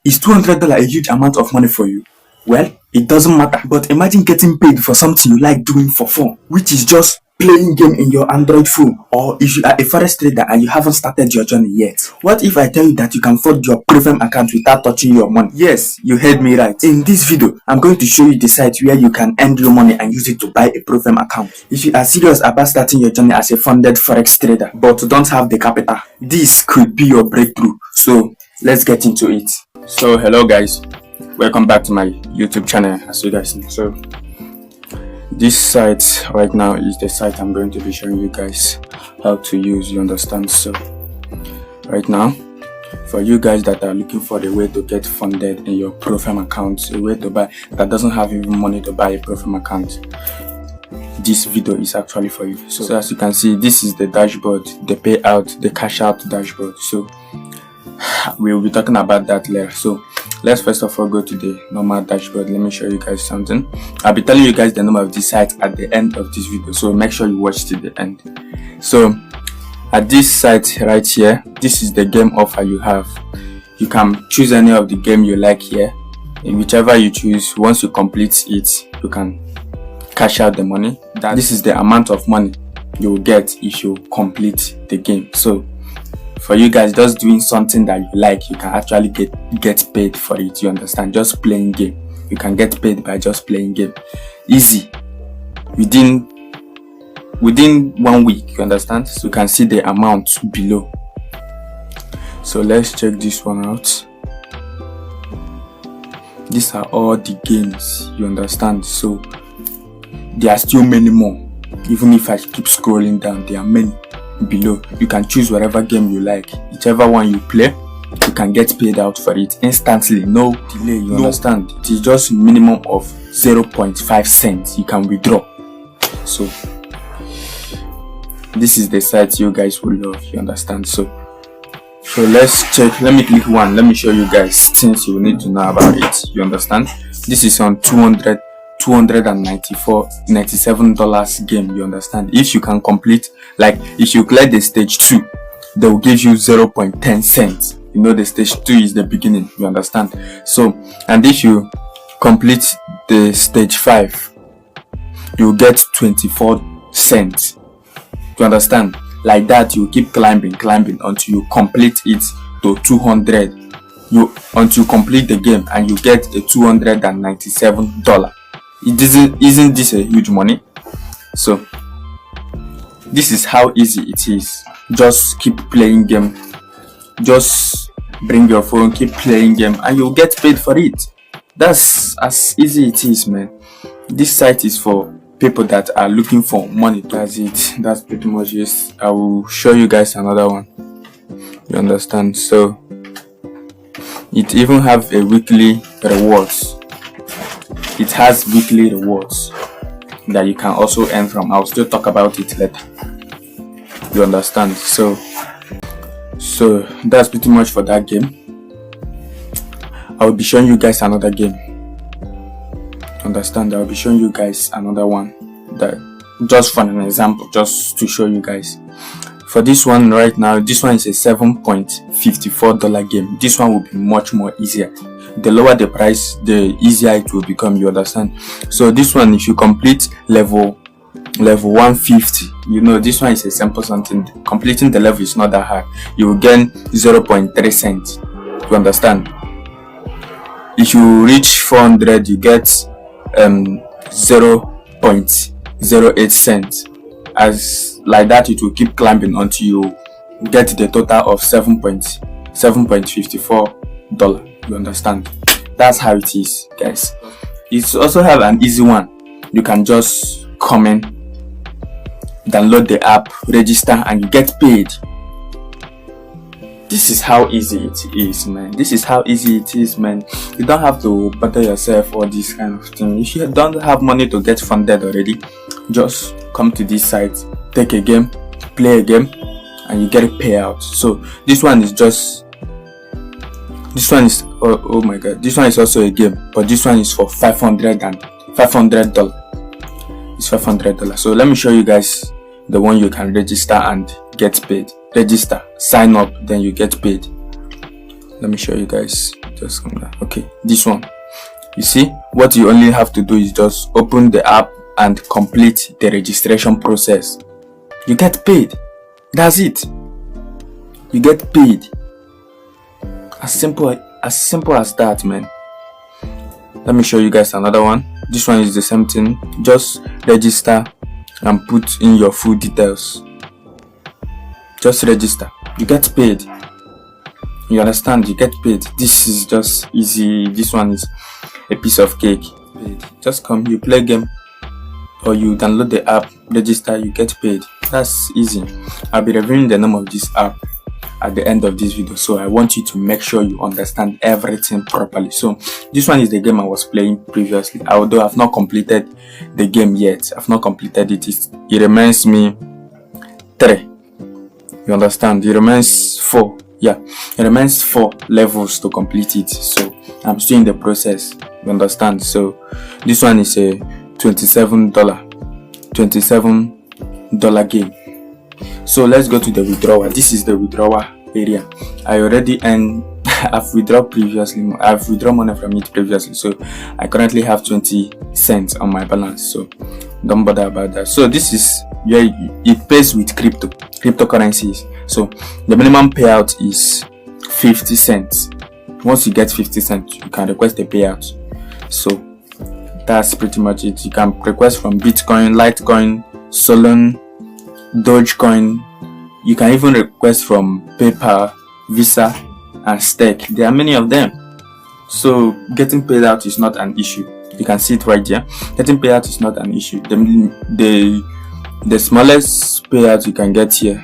Is $200 a huge amount of money for you? Well, it doesn't matter. But imagine getting paid for something you like doing for fun, which is just playing game in your Android phone. Or if you are a forex trader and you haven't started your journey yet, what if I tell you that you can fund your premium account without touching your money? Yes, you heard me right. In this video, I'm going to show you the site where you can earn your money and use it to buy a premium account. If you are serious about starting your journey as a funded forex trader but don't have the capital, this could be your breakthrough. So let's get into it. So hello guys, welcome back to my YouTube channel. As you guys know, so this site right now is the site I'm going to be showing you guys how to use, you understand. So right now, for you guys that are looking for the way to get funded in your profile account, a way to buy that doesn't have even money to buy a profile account, this video is actually for you. So as you can see, this is the dashboard, the payout, the cash out dashboard. So we'll be talking about that later. So let's first of all go to the normal dashboard. Let me show you guys something. I'll be telling you guys the name of this site at the end of this video, so make sure you watch till the end. So at this site right here, this is the game offer you have. You can choose any of the game you like here, and whichever you choose, once you complete it, you can cash out the money. This is the amount of money you will get if you complete the game. So for you guys just doing something that you like, you can actually get paid for it, you understand. Just playing game, you can get paid by just playing game, easy, within 1 week, you understand. So you can see the amount below. So let's check this one out. These are all the games, you understand. So there are still many more. Even if I keep scrolling down, there are many below. You can choose whatever game you like. Whichever one you play, you can get paid out for it instantly, no delay, you understand. It is just minimum of 0.5 cents you can withdraw. So this is the site you guys will love, you understand. So let's check. Let me click one. Let me show you guys things you need to know about it, you understand. This is on $297 game, you understand. If you can complete, like if you clear the stage 2, they will give you 0.10 cents. You know, the stage 2 is the beginning, you understand. So, and if you complete the stage 5, you will get 24 cents, you understand. Like that, you keep climbing until you complete it to 200. Until you complete the game and you get a $297. Isn't this a huge money? So this is how easy it is. Just keep playing game. Just bring your phone, keep playing game, and you'll get paid for it. That's as easy it is, man. This site is for people that are looking for money. That's it. That's pretty much it. I will show you guys another one, you understand. So it even have a weekly rewards. It has weekly rewards that you can also earn from. I'll still talk about it later, you understand. So that's pretty much for that game. I will be showing you guys another game, understand. I will be showing you guys another one, that just for an example, just to show you guys. For this one right now, this one is a $7.54 game. This one will be much more easier. The lower the price, the easier it will become, you understand. So this one, if you complete level 150, you know, this one is a simple something. Completing the level is not that hard. You will gain 0.3 cents, you understand. If you reach 400, you get 0.08 cents. As like that, it will keep climbing until you get the total of $7.54, you understand. That's how it is, guys. It also have an easy one. You can just comment, download the app, register, and you get paid. This is how easy it is, man. This is how easy it is, man. You don't have to bother yourself or this kind of thing. If you don't have money to get funded already, just come to this site, take a game, play a game, and you get a payout. So this one is oh my god, this one is also a game, but this one is for $500. It's $500. So let me show you guys the one you can register and get paid. Register, sign up, then you get paid. Let me show you guys. Just come down. Okay, this one. You see, what you only have to do is just open the app and complete the registration process. You get paid. That's it. You get paid. As simple as that, man. Let me show you guys another one. This one is the same thing. Just register and put in your full details. Just register. You get paid. You understand? You get paid. This is just easy. This one is a piece of cake. Just come, you play game, or you download the app, register, you get paid. That's easy. I'll be reviewing the name of this app at the end of this video, so I want you to make sure you understand everything properly. So this one is the game I was playing previously, although I've not completed the game yet. I've not completed it. It remains me 3. You understand? It remains 4. Yeah, it remains 4 levels to complete it, so I'm still in the process. You understand? So this one is a $27 game. So let's go to the withdrawal. This is the withdrawal area. I already earned I've withdrawn money from it previously, so I currently have 20 cents on my balance, so don't bother about that. So this is where it pays with cryptocurrencies. So the minimum payout is 50 cents. Once you get 50 cents, you can request a payout. So that's pretty much it. You can request from Bitcoin, Litecoin, Solon, Dogecoin. You can even request from PayPal, Visa, and Stake. There are many of them. So getting paid out is not an issue. You can see it right there. Getting paid out is not an issue. The smallest payout you can get here,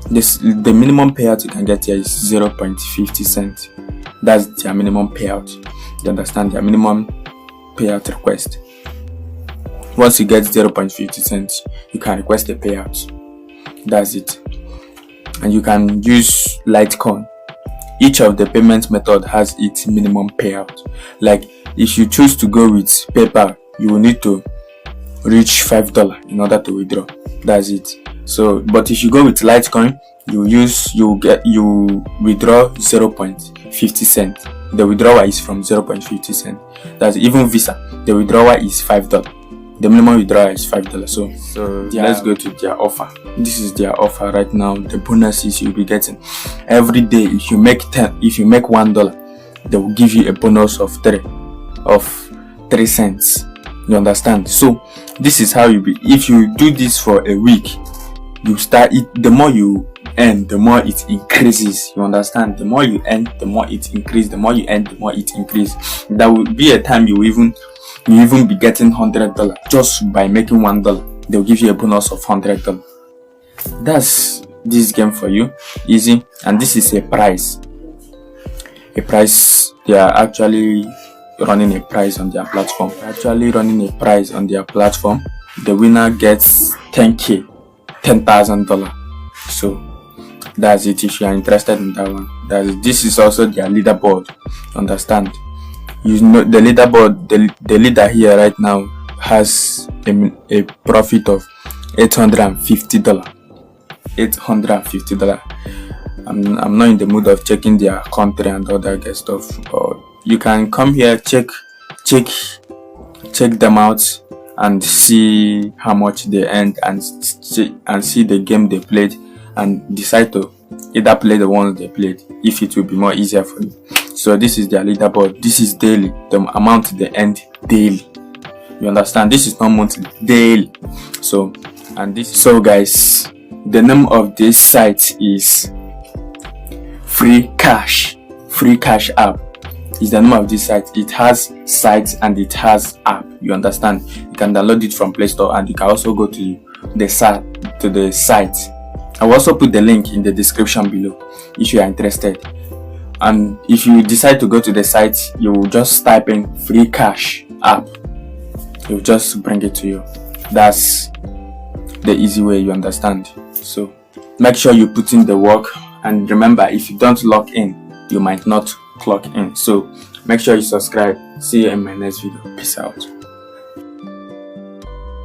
the minimum payout you can get here is 0.50 cents. That's their minimum payout. You understand? Their minimum payout request. Once you get 0.50 cents, you can request a payout. That's it. And you can use Litecoin. Each of the payment method has its minimum payout. Like if you choose to go with PayPal, you will need to reach $5 in order to withdraw. That's it. So, but if you go with Litecoin, you withdraw 0.50 cents. The withdrawal is from 0.50 cents. That's even Visa. The withdrawal is $5. The minimum withdrawal is $5. So let's go to their offer. This is their offer right now. The bonuses you'll be getting every day. If you make $1, they will give you a bonus of 3 cents. You understand? So this is how you be. If you do this for a week, you start it. The more you earn, the more it increases. You understand? The more you earn, the more it increases. The more you earn, the more it increases. There will be a time you even be getting $100 just by making $1. They'll give you a bonus of $100. That's this game for you. Easy. And this is a prize. They are actually running a prize on their platform. The winner gets $10,000. So that's it. If you are interested in that one, this is also their leaderboard. Understand? You know the leaderboard. The leader here right now has a profit of $850. I'm not in the mood of checking their country and all that good stuff. You can come here, check them out and see how much they earned and see the game they played and decide to either play the ones they played if it will be more easier for you. So this is their leaderboard. This is daily, the amount they earned daily. You understand? This is not monthly, daily. So guys, the name of this site is Free Cash app is the name of this site. It has sites and it has app. You understand? You can download it from Play Store and you can also go to the site. I will also put the link in the description below if you are interested. And if you decide to go to the site, you will just type in Free Cash app. It will just bring it to you. That's the easy way, you understand? So make sure you put in the work, and remember, if you don't log in, you might not clock in. So make sure you subscribe. See you in my next video. Peace out.